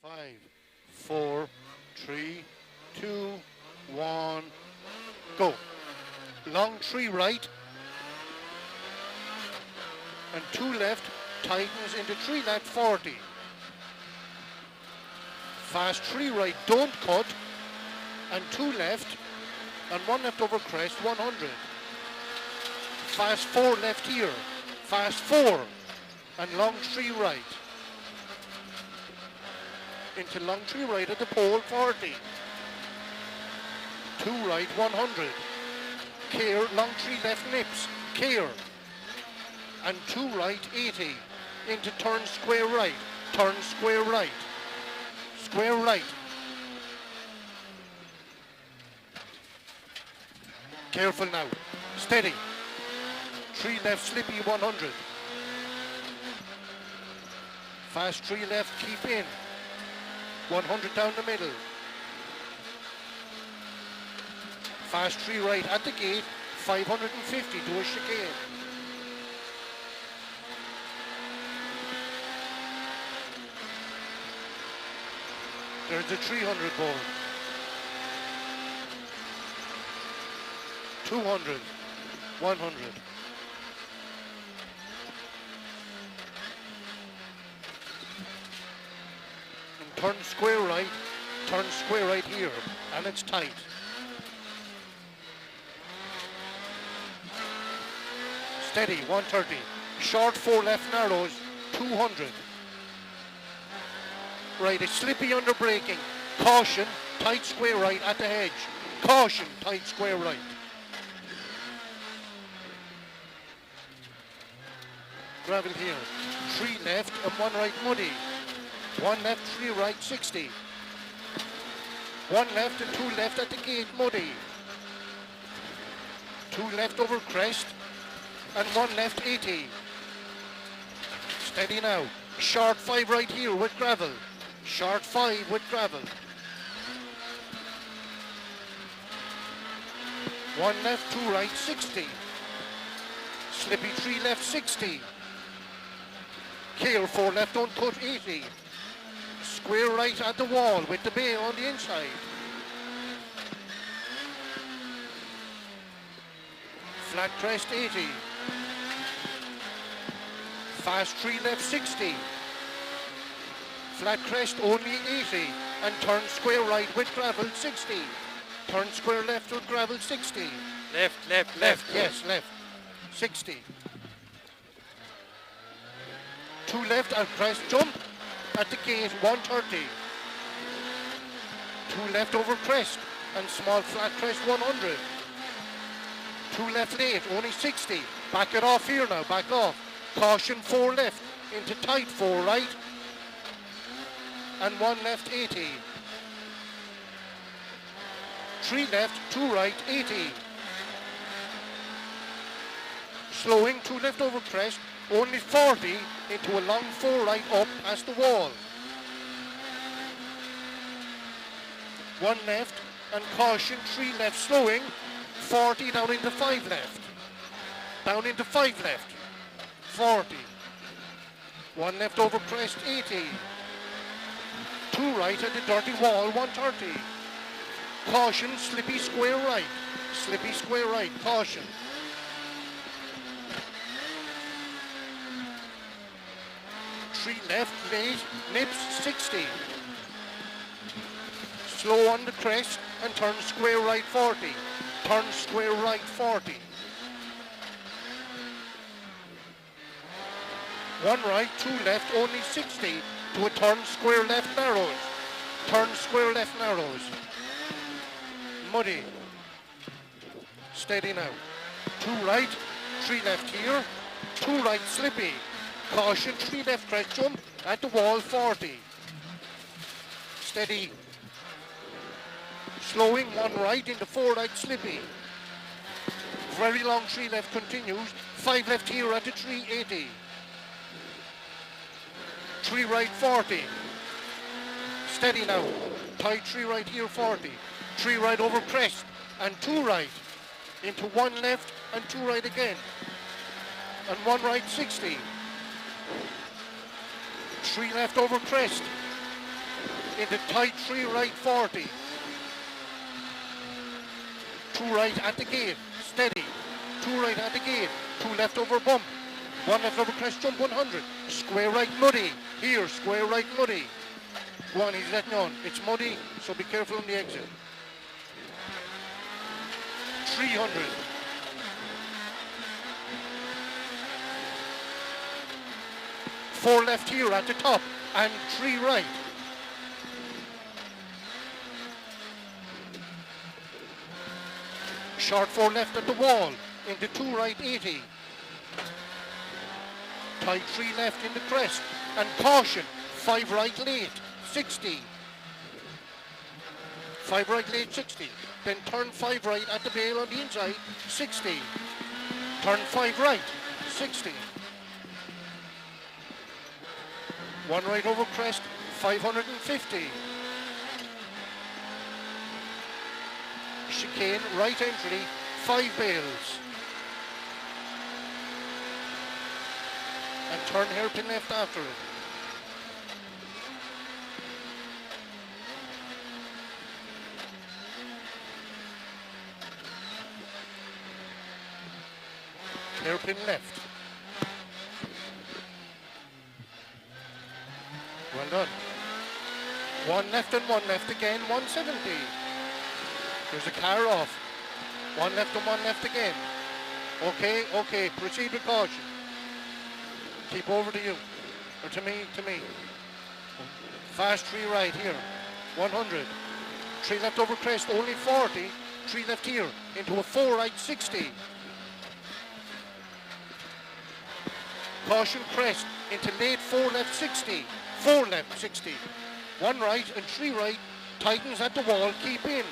5, 4, 3, 2, 1, go. Long 3 right and 2 left, tightens into 3 left 40. Fast 3 right, don't cut, and 2 left and 1 left over crest 100. Fast 4 left here, fast 4 and long 3 right. Into long 3 right at the pole 40. 2 right 100. Care, long 3 left nips, care. And 2 right 80. Into turn square right, turn square right. Square right. Careful now, steady. 3 left slippy 100. Fast 3 left, keep in. 100 down the middle. Fast 3 right at the gate, 550 to a chicane. There's the 300 board. 200, 100. And turn square right here, and it's tight. Steady, 130. Short 4 left narrows, 200. Right, it's slippy under braking. Caution, tight square right at the hedge. Caution, tight square right. Gravel here. 3 left and 1 right muddy. 1 left, 3 right, 60. 1 left and 2 left at the gate, muddy. 2 left over crest and 1 left, 80. Steady now. Short 5 right here with gravel. Short 5 with gravel. 1 left, 2 right, 60. Slippy 3 left, 60. Care 4 left, don't cut, 80. Square right at the wall with the bay on the inside. Flat crest, 80. Fast 3 left, 60. Flat crest, only 80. And turn square right with gravel, 60. Turn square left with gravel, 60. Left. Yes, left. 60. 2 left and crest jump at the gate, 130. 2 left over crest and small flat crest, 100. 2 left late, only 60. Back it off here now, back off. Caution 4 left into tight 4 right and 1 left, 80. 3 left, 2 right, 80. Slowing, 2 left over crest, only 40 into a long 4 right up past the wall. 1 left and caution, 3 left slowing, 40 down into 5 left. Down into 5 left, 40. 1 left over crest, 80. 2 right at the dirty wall, 130. Caution, slippy square right. Slippy square right, caution. 3 left, late, nips, 60. Slow on the crest and turn square right, 40. Turn square right, 40. 1 right, 2 left, only 60 to a turn square left narrows. Turn square left narrows. Muddy. Steady now. 2 right, 3 left here. 2 right slippy. Caution, 3 left crest jump at the wall, 40. Steady. Slowing, 1 right into 4 right slippy. Very long 3 left continues. 5 left here at the 380. 3 right, 40. Steady now. Tight 3 right here, 40. 3 right over crest and 2 right into 1 left and 2 right again. And 1 right, 60. 3 left over crest. into tight 3 right 40. 2 right at the gate, steady. 2 right at the gate, 2 left over bump. 1 left over crest jump 100. Square right muddy. Here, square right muddy. 1, he's letting on. It's muddy, so be careful on the exit. 300. 4 left here at the top and 3 right. Short 4 left at the wall into 2 right 80. Tight 3 left in the crest and caution 5 right late 60. 5 right late 60. Then turn 5 right at the bail on the inside 60. Turn 5 right 60. 1 right over crest 550. Chicane right entry 5 bails. And turn hairpin left after it. Hairpin left. Well done. 1 left and 1 left again, 170. There's a car off. 1 left and 1 left again. Okay, proceed with caution. Keep over to you. Or to me. Fast 3 right here. 100. 3 left over crest, only 40. 3 left here, into a 4 right 60. Caution crest, into late 4 left 60. 4 left 60. 1 right and 3 right. Tightens at the wall, keep in.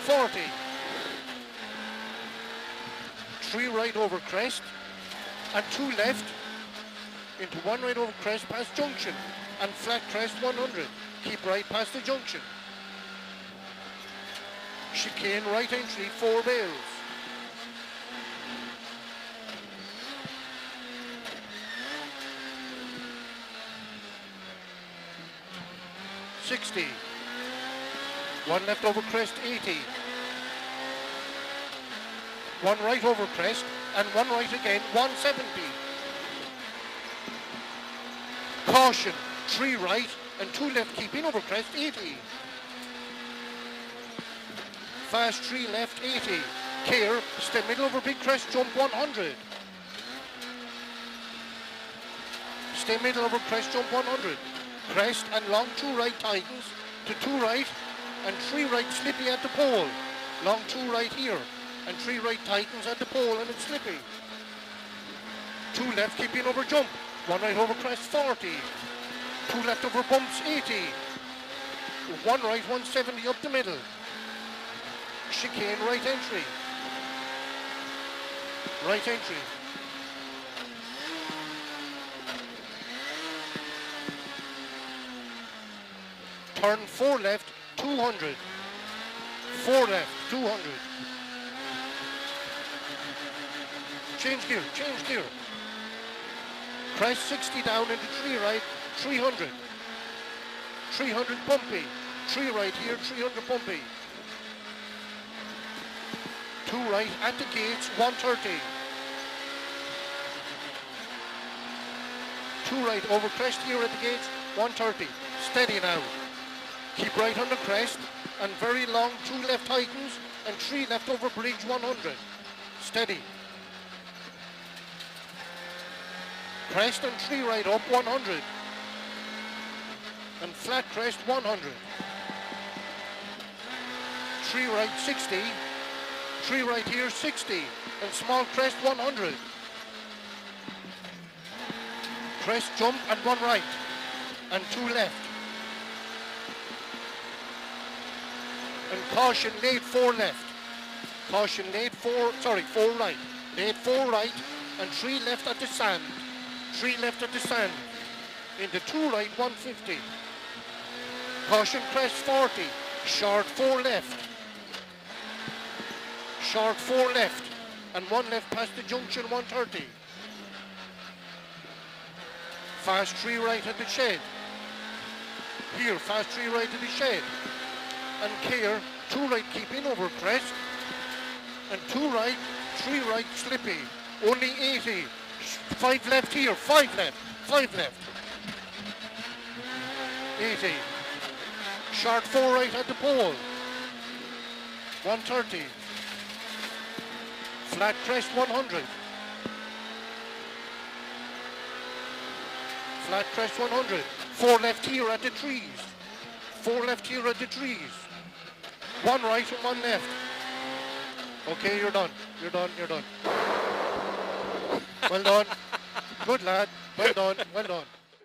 40. 3 right over crest and 2 left into 1 right over crest past junction and flat crest 100. Keep right past the junction. Chicane right entry 4 bails. $60. 1 left over crest 80. 1 right over crest and 1 right again 170. Caution 3 right and 2 left keeping over crest 80. Fast 3 left 80. Care, stay middle over big crest jump 100. Stay middle over crest jump 100. Crest and long 2 right tightens to 2 right and 3 right slippy at the pole. Long 2 right here and 3 right tightens at the pole and it's slippy. 2 left keeping over jump. 1 right over crest 40. 2 left over bumps 80. 1 right 170 up the middle. Chicane right entry. Right entry. Turn 4 left 200. 4 left 200. Change gear. Crest 60 down into 3 right 300. 300 bumpy. 3 right here 300 bumpy. 2 right at the gates 130. 2 right over crest here at the gates 130. Steady now. Keep right on the crest and very long 2 left tightens and 3 left over bridge 100. Steady. Crest and 3 right up 100. And flat crest 100. 3 right 60. 3 right here 60. And small crest 100. Crest jump and 1 right. And 2 left. And caution late 4 left. Caution late 4 right. Late 4 right and 3 left at the sand. 3 left at the sand. Into 2 right 150. Caution crest 40. Short 4 left. Short 4 left. And 1 left past the junction 130. Fast 3 right at the shed. Here, fast 3 right to the shed. And care, 2 right keeping over crest. And 2 right, 3 right slippy. Only 80. 5 left here, 5 left, 5 left. 80. Short 4 right at the pole. 130. Flat crest 100. Flat crest 100. 4 left here at the trees. 4 left here at the trees. 1 right and 1 left. Okay, you're done. You're done. You're done. Well done. Good lad. Well done. Well done.